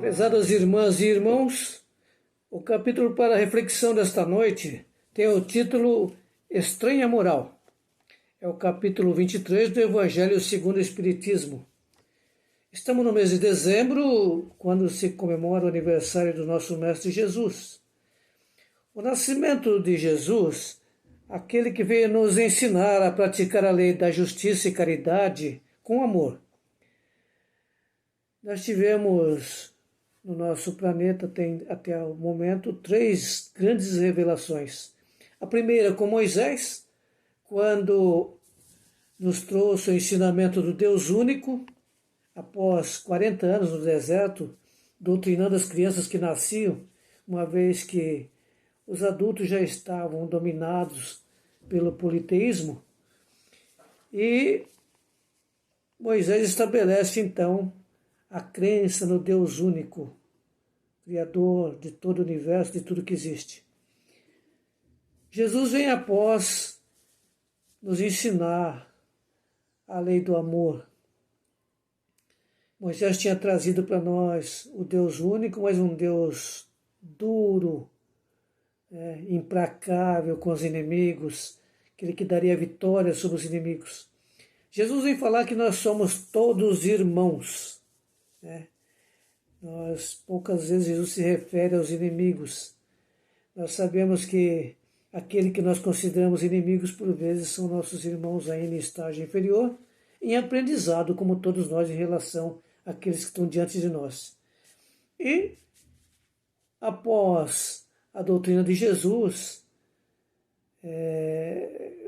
Prezadas irmãs e irmãos, o capítulo para a reflexão desta noite tem o título Estranha Moral. É o capítulo 23 do Evangelho segundo o Espiritismo. Estamos no mês de dezembro, quando se comemora o aniversário do nosso Mestre Jesus. O nascimento de Jesus, aquele que veio nos ensinar a praticar a lei da justiça e caridade com amor. Nós tivemos no nosso planeta, até o momento, 3 grandes revelações. A primeira com Moisés, quando nos trouxe o ensinamento do Deus único, após 40 anos no deserto, doutrinando as crianças que nasciam, uma vez que os adultos já estavam dominados pelo politeísmo. E Moisés estabelece, então, a crença no Deus único, Criador de todo o universo, de tudo que existe. Jesus vem após nos ensinar a lei do amor. Moisés tinha trazido para nós o Deus único, mas um Deus duro, implacável com os inimigos, aquele que daria vitória sobre os inimigos. Jesus vem falar que nós somos todos irmãos. Poucas vezes Jesus se refere aos inimigos. Nós sabemos que aquele que nós consideramos inimigos, por vezes, são nossos irmãos ainda em estágio inferior, em aprendizado, como todos nós, em relação àqueles que estão diante de nós. E, após a doutrina de Jesus,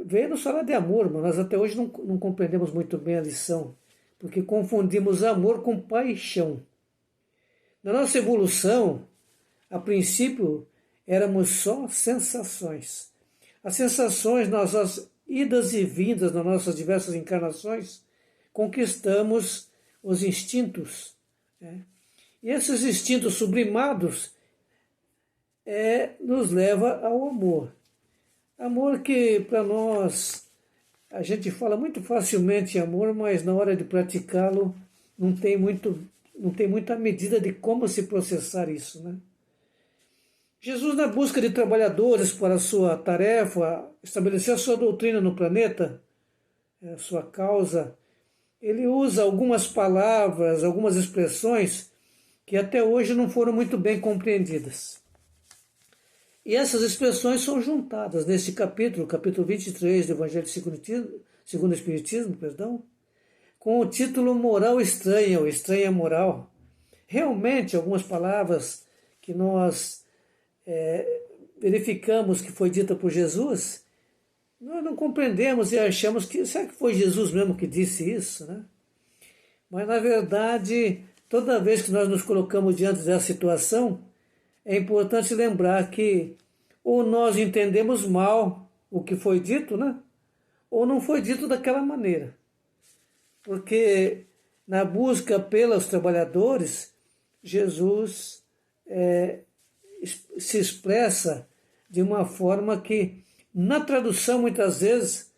veio nos falar de amor, mas nós até hoje não compreendemos muito bem a lição, porque confundimos amor com paixão. Na nossa evolução, a princípio, éramos só sensações. As sensações, nas nossas idas e vindas, nas nossas diversas encarnações, conquistamos os instintos. E esses instintos sublimados nos leva ao amor. Amor que, para nós, a gente fala muito facilmente amor, mas na hora de praticá-lo não tem muita medida de como se processar isso, Jesus, na busca de trabalhadores para a sua tarefa, estabelecer a sua doutrina no planeta, a sua causa, ele usa algumas palavras, algumas expressões que até hoje não foram muito bem compreendidas. E essas expressões são juntadas nesse capítulo 23 do Evangelho segundo o Espiritismo, com o título Moral Estranha, ou Estranha Moral. Realmente, algumas palavras que nós verificamos que foi dita por Jesus, nós não compreendemos e achamos que, será que foi Jesus mesmo que disse isso? Mas, na verdade, toda vez que nós nos colocamos diante dessa situação, é importante lembrar que ou nós entendemos mal o que foi dito, ou não foi dito daquela maneira. Porque na busca pelos trabalhadores, Jesus se expressa de uma forma que, na tradução, muitas vezes,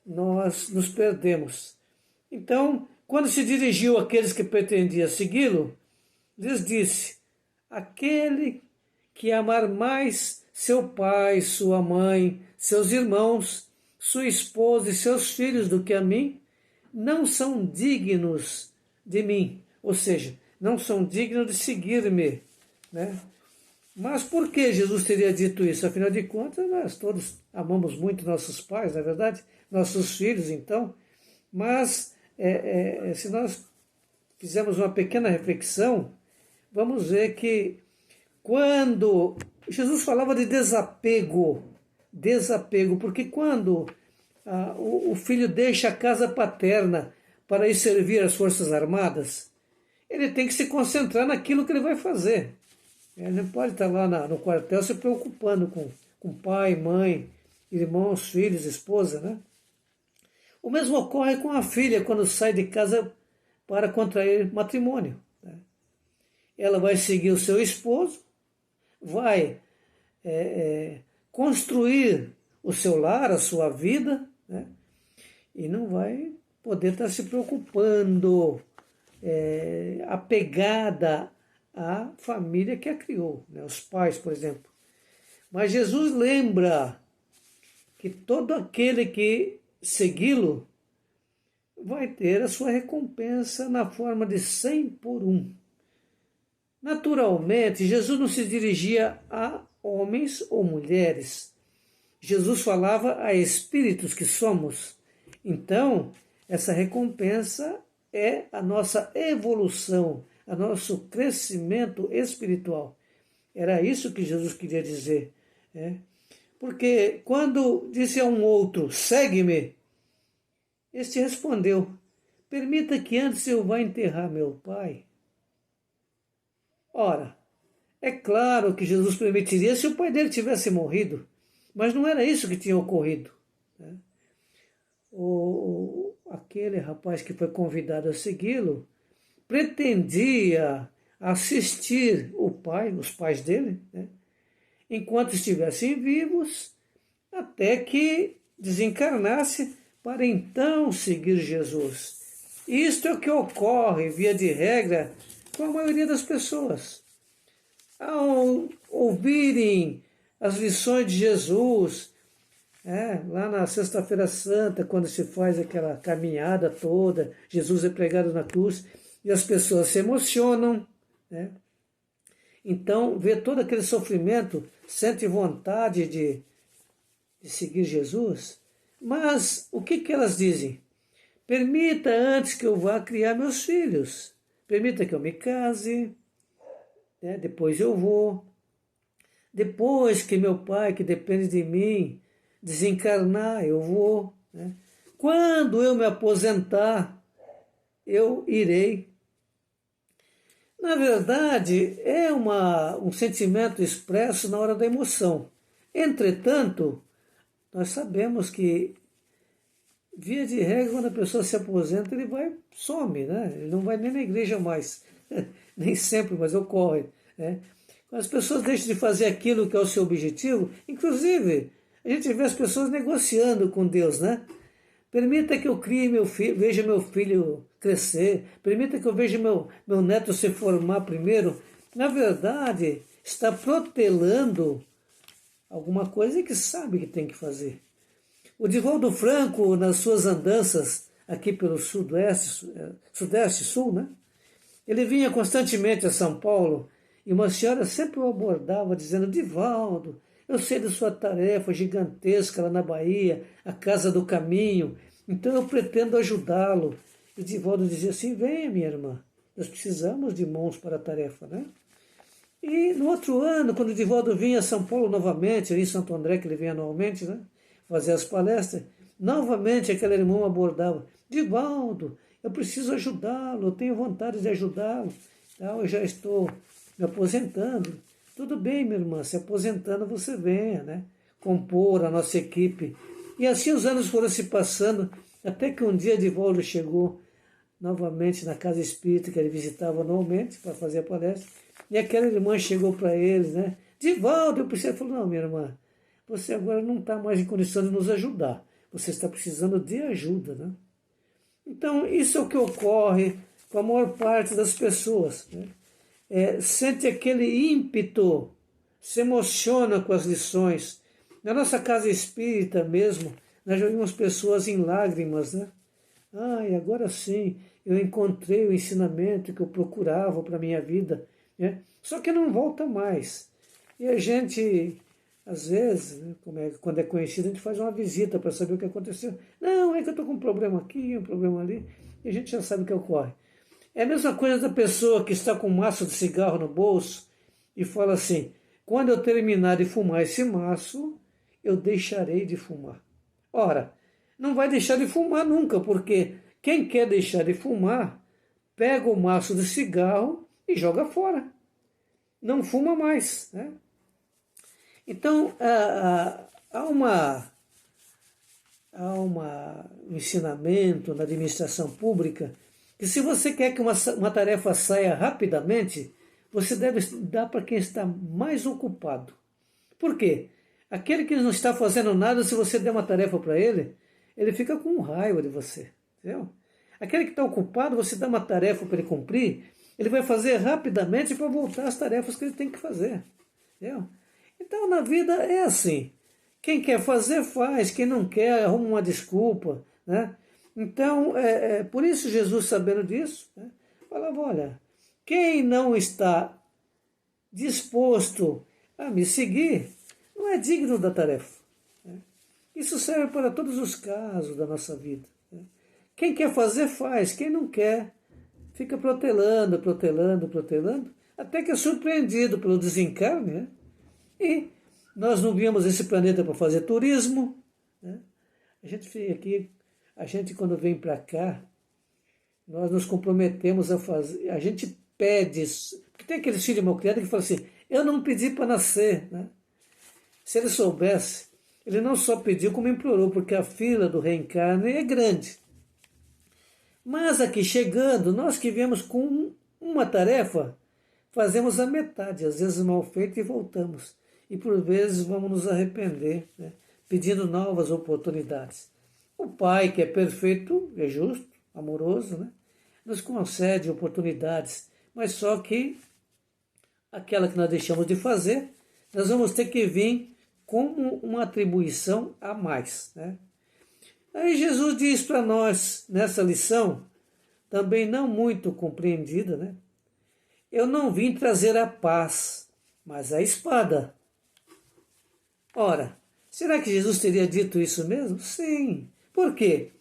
nós nos perdemos. Então, quando se dirigiu àqueles que pretendiam segui-lo, lhes disse: aquele que amar mais seu pai, sua mãe, seus irmãos, sua esposa e seus filhos do que a mim, não são dignos de mim. Ou seja, não são dignos de seguir-me. Mas por que Jesus teria dito isso? Afinal de contas, nós todos amamos muito nossos pais, não é verdade? Nossos filhos, então. Mas, se nós fizermos uma pequena reflexão, vamos ver que quando Jesus falava de desapego, porque quando o filho deixa a casa paterna para ir servir as Forças Armadas, ele tem que se concentrar naquilo que ele vai fazer. Ele não pode estar lá no quartel se preocupando com pai, mãe, irmãos, filhos, esposa. O mesmo ocorre com a filha quando sai de casa para contrair matrimônio. Ela vai seguir o seu esposo, vai construir o seu lar, a sua vida, e não vai poder estar se preocupando, apegada a família que a criou, né? Os pais, por exemplo. Mas Jesus lembra que todo aquele que segui-lo vai ter a sua recompensa na forma de 100 por um. Naturalmente, Jesus não se dirigia a homens ou mulheres. Jesus falava a espíritos que somos. Então, essa recompensa é a nossa evolução, o nosso crescimento espiritual. Era isso que Jesus queria dizer. Né? Porque quando disse a um outro, segue-me, este respondeu, permita que antes eu vá enterrar meu pai. Ora, é claro que Jesus permitiria se o pai dele tivesse morrido, mas não era isso que tinha ocorrido. Né? Aquele rapaz que foi convidado a segui-lo pretendia assistir o pai, os pais dele, né, enquanto estivessem vivos, até que desencarnasse para então seguir Jesus. Isto é o que ocorre, via de regra, com a maioria das pessoas. Ao ouvirem as lições de Jesus, lá na Sexta-feira Santa, quando se faz aquela caminhada toda, Jesus é pregado na cruz, e as pessoas se emocionam, né? Então, vê todo aquele sofrimento, sente vontade de seguir Jesus, mas o que elas dizem? Permita antes que eu vá criar meus filhos, permita que eu me case, né? Depois eu vou, depois que meu pai, que depende de mim, desencarnar, eu vou, né? Quando eu me aposentar, eu irei. Na verdade, é um sentimento expresso na hora da emoção. Entretanto, nós sabemos que, via de regra, quando a pessoa se aposenta, ele some, né? Ele não vai nem na igreja mais. Nem sempre, mas ocorre. Né? Quando as pessoas deixam de fazer aquilo que é o seu objetivo, inclusive, a gente vê as pessoas negociando com Deus, né? Permita que eu crie meu filho, veja meu filho crescer, permita que eu veja meu neto se formar primeiro. Na verdade, está protelando alguma coisa que sabe que tem que fazer. O Divaldo Franco, nas suas andanças aqui pelo Sudeste Sul, né? Ele vinha constantemente a São Paulo e uma senhora sempre o abordava dizendo, Divaldo, eu sei da sua tarefa gigantesca lá na Bahia, a Casa do Caminho, então eu pretendo ajudá-lo. E Divaldo dizia assim, venha minha irmã, nós precisamos de mãos para a tarefa, né? E no outro ano, quando Divaldo vinha a São Paulo novamente, ali em Santo André, que ele vinha anualmente, né? Fazer as palestras, novamente aquela irmã abordava, Divaldo, eu preciso ajudá-lo, eu tenho vontade de ajudá-lo, eu já estou me aposentando. Tudo bem, minha irmã, se aposentando você venha, né? Compor a nossa equipe. E assim os anos foram se passando, até que um dia Divaldo chegou novamente na casa espírita que ele visitava anualmente para fazer a palestra, e aquela irmã chegou para ele, né? Divaldo, eu preciso. Ele falou, não, minha irmã, você agora não está mais em condição de nos ajudar, você está precisando de ajuda, né? Então, isso é o que ocorre com a maior parte das pessoas, né? Sente aquele ímpeto, se emociona com as lições. Na nossa casa espírita mesmo, nós já vimos pessoas em lágrimas, né? Ai, agora sim, eu encontrei o ensinamento que eu procurava para a minha vida, né? Só que não volta mais. E a gente, às vezes, né, quando é conhecido, a gente faz uma visita para saber o que aconteceu. Não, é que eu estou com um problema aqui, um problema ali, e a gente já sabe o que ocorre. É a mesma coisa da pessoa que está com um maço de cigarro no bolso e fala assim, quando eu terminar de fumar esse maço, eu deixarei de fumar. Ora, não vai deixar de fumar nunca, porque quem quer deixar de fumar, pega o maço de cigarro e joga fora. Não fuma mais, né? Então, há um ensinamento na administração pública que se você quer que uma tarefa saia rapidamente, você deve dar para quem está mais ocupado. Por quê? Aquele que não está fazendo nada, se você der uma tarefa para ele, ele fica com raiva de você. Entendeu? Aquele que está ocupado, você dá uma tarefa para ele cumprir, ele vai fazer rapidamente para voltar às tarefas que ele tem que fazer. Entendeu? Então, na vida é assim. Quem quer fazer, faz. Quem não quer, arruma uma desculpa. Né? Então, por isso Jesus, sabendo disso, né, falava, olha, quem não está disposto a me seguir, não é digno da tarefa. Né? Isso serve para todos os casos da nossa vida. Né? Quem quer fazer, faz. Quem não quer, fica protelando, protelando, protelando, até que é surpreendido pelo desencarne, né? E nós não viemos esse planeta para fazer turismo, né? A gente quando vem para cá, nós nos comprometemos a fazer, a gente pede, porque tem aqueles filhos mal criados que falam assim, eu não pedi para nascer, né? Se ele soubesse, ele não só pediu como implorou, porque a fila do reencarne é grande. Mas aqui chegando, nós que viemos com uma tarefa, fazemos a metade, às vezes mal feita e voltamos. E por vezes vamos nos arrepender, né? Pedindo novas oportunidades. O Pai, que é perfeito, é justo, amoroso, né? Nos concede oportunidades, mas só que aquela que nós deixamos de fazer, nós vamos ter que vir como uma atribuição a mais. Né? Aí Jesus diz para nós, nessa lição, também não muito compreendida, né? Eu não vim trazer a paz, mas a espada. Ora, será que Jesus teria dito isso mesmo? Sim. Por quê?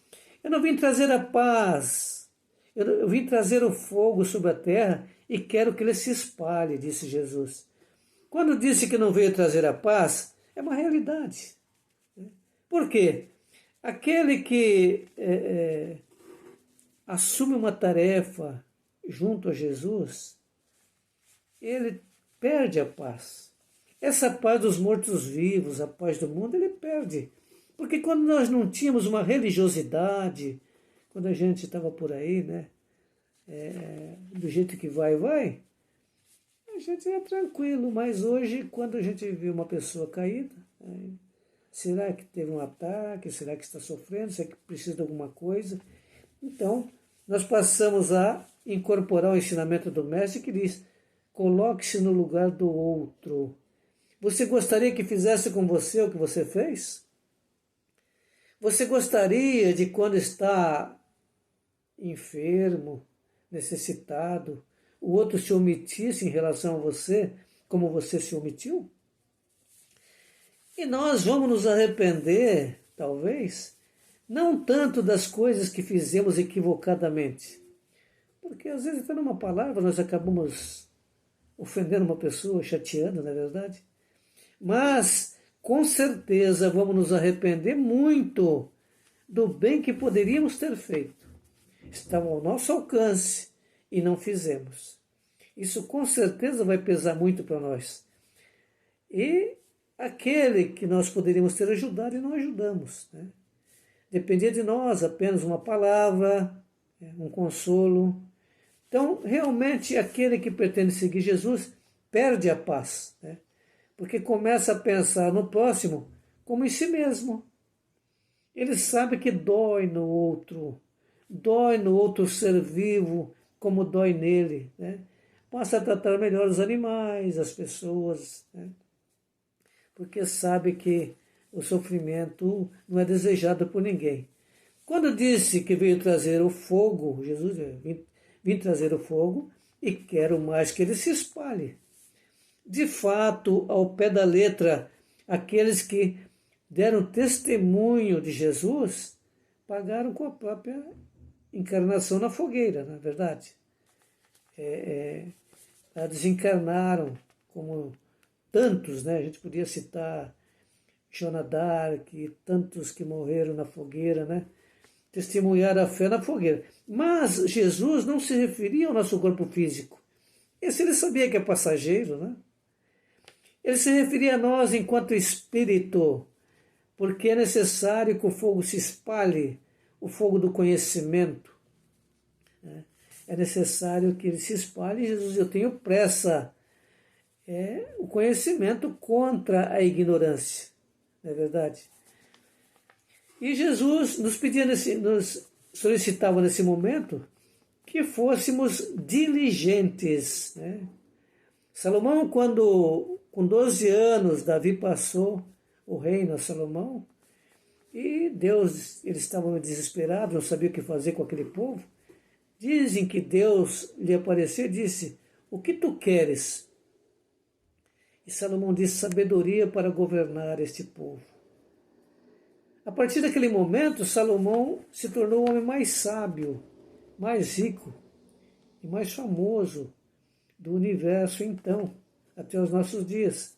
Eu não vim trazer a paz, eu vim trazer o fogo sobre a terra e quero que ele se espalhe, disse Jesus. Quando disse que não veio trazer a paz, é uma realidade. Por quê? Aquele que assume uma tarefa junto a Jesus, ele perde a paz. Essa paz dos mortos-vivos, a paz do mundo, ele perde. Porque quando nós não tínhamos uma religiosidade, quando a gente estava por aí, né, do jeito que vai, a gente é tranquilo. Mas hoje, quando a gente vê uma pessoa caída, será que teve um ataque? Será que está sofrendo? Será que precisa de alguma coisa? Então, nós passamos a incorporar o ensinamento do Mestre que diz, coloque-se no lugar do outro. Você gostaria que fizesse com você o que você fez? Você gostaria de, quando está enfermo, necessitado, o outro se omitisse em relação a você, como você se omitiu? E nós vamos nos arrepender, talvez, não tanto das coisas que fizemos equivocadamente, porque às vezes até numa palavra nós acabamos ofendendo uma pessoa, chateando, não é verdade? Mas, com certeza, vamos nos arrepender muito do bem que poderíamos ter feito. Estava ao nosso alcance e não fizemos. Isso com certeza vai pesar muito para nós. E aquele que nós poderíamos ter ajudado e não ajudamos. Né? Dependia de nós apenas uma palavra, um consolo. Então, realmente, aquele que pretende seguir Jesus perde a paz. Né? Porque começa a pensar no próximo como em si mesmo. Ele sabe que dói no outro ser vivo, como dói nele. Né? Passa a tratar melhor os animais, as pessoas, né? Porque sabe que o sofrimento não é desejado por ninguém. Quando disse que veio trazer o fogo, Jesus vim trazer o fogo e quero mais que ele se espalhe. De fato, ao pé da letra, aqueles que deram testemunho de Jesus pagaram com a própria encarnação na fogueira, na verdade. Desencarnaram como tantos, né? A gente podia citar Joana d'Arc, tantos que morreram na fogueira, né? Testemunharam a fé na fogueira. Mas Jesus não se referia ao nosso corpo físico. Esse ele sabia que é passageiro, né? Ele se referia a nós enquanto espírito, porque é necessário que o fogo se espalhe, o fogo do conhecimento. Né? É necessário que ele se espalhe. Jesus, eu tenho pressa. É o conhecimento contra a ignorância, não é verdade? E Jesus nos pedia, nos solicitava nesse momento que fôssemos diligentes, né? Salomão, quando com 12 anos Davi passou o reino a Salomão, e Deus, eles estavam desesperados, não sabiam o que fazer com aquele povo. Dizem que Deus lhe apareceu e disse: o que tu queres? E Salomão disse: sabedoria para governar este povo. A partir daquele momento, Salomão se tornou o homem mais sábio, mais rico e mais famoso do universo, então, até os nossos dias.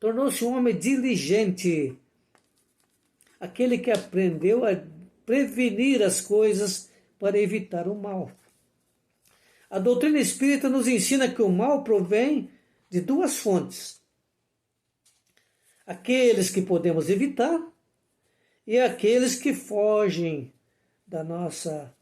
Tornou-se um homem diligente, aquele que aprendeu a prevenir as coisas para evitar o mal. A doutrina espírita nos ensina que o mal provém de duas fontes: aqueles que podemos evitar e aqueles que fogem da nossa...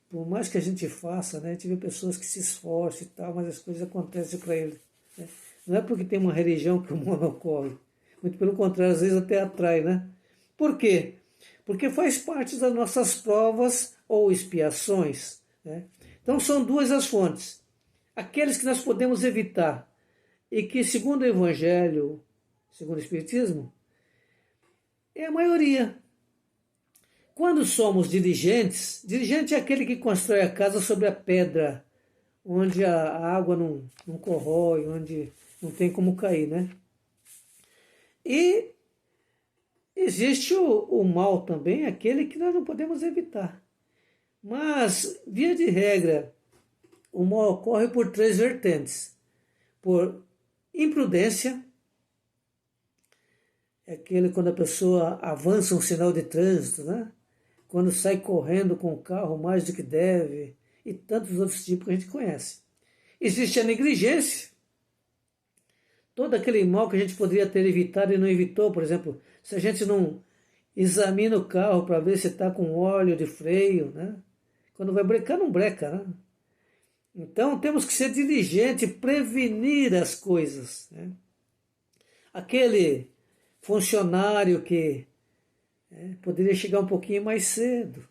Por mais que a gente faça, né? A gente vê pessoas que se esforçam e tal, mas as coisas acontecem para eles, né? Não é porque tem uma religião que o mal ocorre. Muito pelo contrário, às vezes até atrai, né? Por quê? Porque faz parte das nossas provas ou expiações, né? Então são duas as fontes. Aqueles que nós podemos evitar e que, segundo o Evangelho, segundo o Espiritismo, é a maioria. Quando somos diligentes, diligente é aquele que constrói a casa sobre a pedra, onde a água não corrói, onde não tem como cair, né? E existe o mal também, aquele que nós não podemos evitar. Mas, via de regra, o mal ocorre por três vertentes: por imprudência, é aquele quando a pessoa avança um sinal de trânsito, né? Quando sai correndo com o carro mais do que deve, e tantos outros tipos que a gente conhece. Existe a negligência, todo aquele mal que a gente poderia ter evitado e não evitou. Por exemplo, se a gente não examina o carro para ver se está com óleo de freio, né? Quando vai brecar, não breca, né? Então temos que ser diligente, prevenir as coisas, né? Aquele funcionário que poderia chegar um pouquinho mais cedo,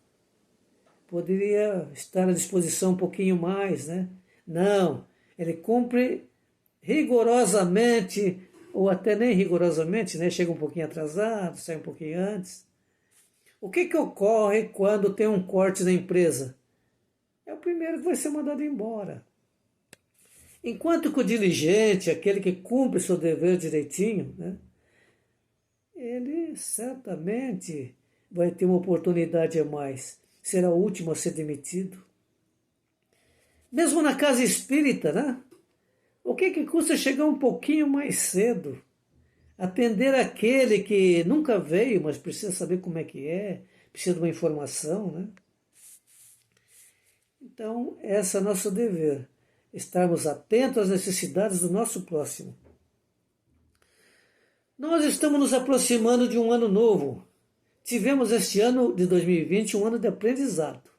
poderia estar à disposição um pouquinho mais, né? Não, ele cumpre rigorosamente, ou até nem rigorosamente, né? Chega um pouquinho atrasado, sai um pouquinho antes. O que ocorre quando tem um corte na empresa? É o primeiro que vai ser mandado embora. Enquanto que o diligente, aquele que cumpre seu dever direitinho, né? Ele certamente vai ter uma oportunidade a mais. Será o último a ser demitido. Mesmo na casa espírita, né? O que custa chegar um pouquinho mais cedo? Atender aquele que nunca veio, mas precisa saber como é que é, precisa de uma informação, né? Então, esse é o nosso dever. Estarmos atentos às necessidades do nosso próximo. Nós estamos nos aproximando de um ano novo. Tivemos este ano de 2020 um ano de aprendizado.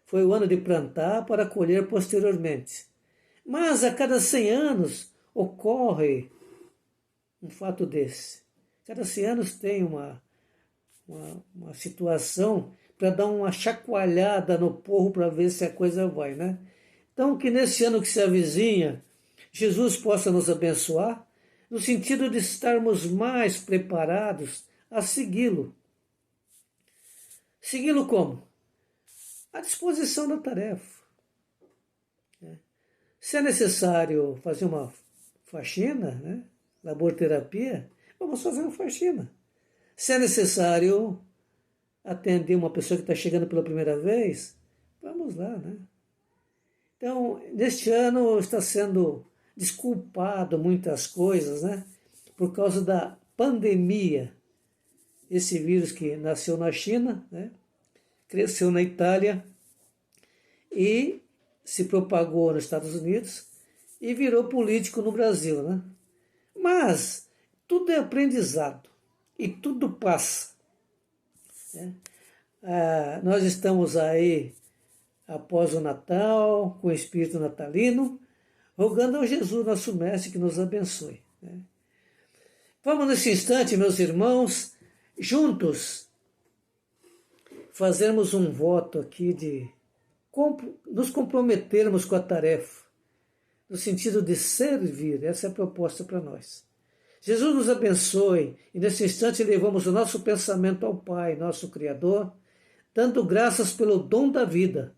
Foi o ano de plantar para colher posteriormente. Mas a cada 100 anos ocorre um fato desse. Cada 100 anos tem uma situação para dar uma chacoalhada no povo para ver se a coisa vai, né? Então, que nesse ano que se avizinha, Jesus possa nos abençoar, no sentido de estarmos mais preparados a segui-lo. Segui-lo como? À disposição da tarefa. Se é necessário fazer uma faxina, né? Laborterapia, vamos fazer uma faxina. Se é necessário atender uma pessoa que está chegando pela primeira vez, vamos lá, né? Então, neste ano está sendo desculpado muitas coisas, né? Por causa da pandemia. Esse vírus que nasceu na China, né? Cresceu na Itália e se propagou nos Estados Unidos e virou político no Brasil, né? Mas tudo é aprendizado e tudo passa, né? Nós estamos aí após o Natal, com o espírito natalino, rogando ao Jesus, nosso Mestre, que nos abençoe, né? Vamos nesse instante, meus irmãos, juntos, fazermos um voto aqui de nos comprometermos com a tarefa, no sentido de servir. Essa é a proposta para nós. Jesus nos abençoe e nesse instante levamos o nosso pensamento ao Pai, nosso Criador, dando graças pelo dom da vida,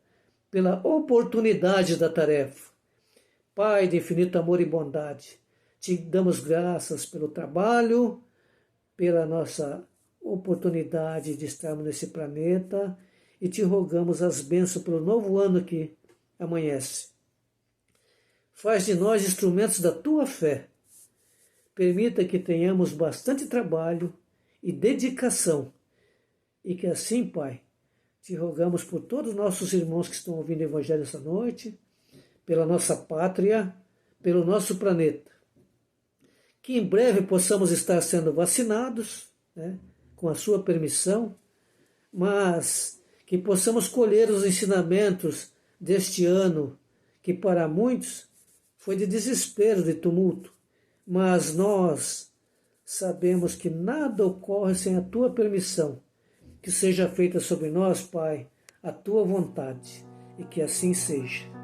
pela oportunidade da tarefa. Pai de infinito amor e bondade, te damos graças pelo trabalho, pela nossa oportunidade de estarmos nesse planeta e te rogamos as bênçãos pelo novo ano que amanhece. Faz de nós instrumentos da tua fé. Permita que tenhamos bastante trabalho e dedicação e que assim, Pai, te rogamos por todos os nossos irmãos que estão ouvindo o Evangelho essa noite, pela nossa pátria, pelo nosso planeta. Que em breve possamos estar sendo vacinados, né, com a sua permissão, mas que possamos colher os ensinamentos deste ano, que para muitos foi de desespero, de tumulto, mas nós sabemos que nada ocorre sem a tua permissão. Que seja feita sobre nós, Pai, a tua vontade, e que assim seja.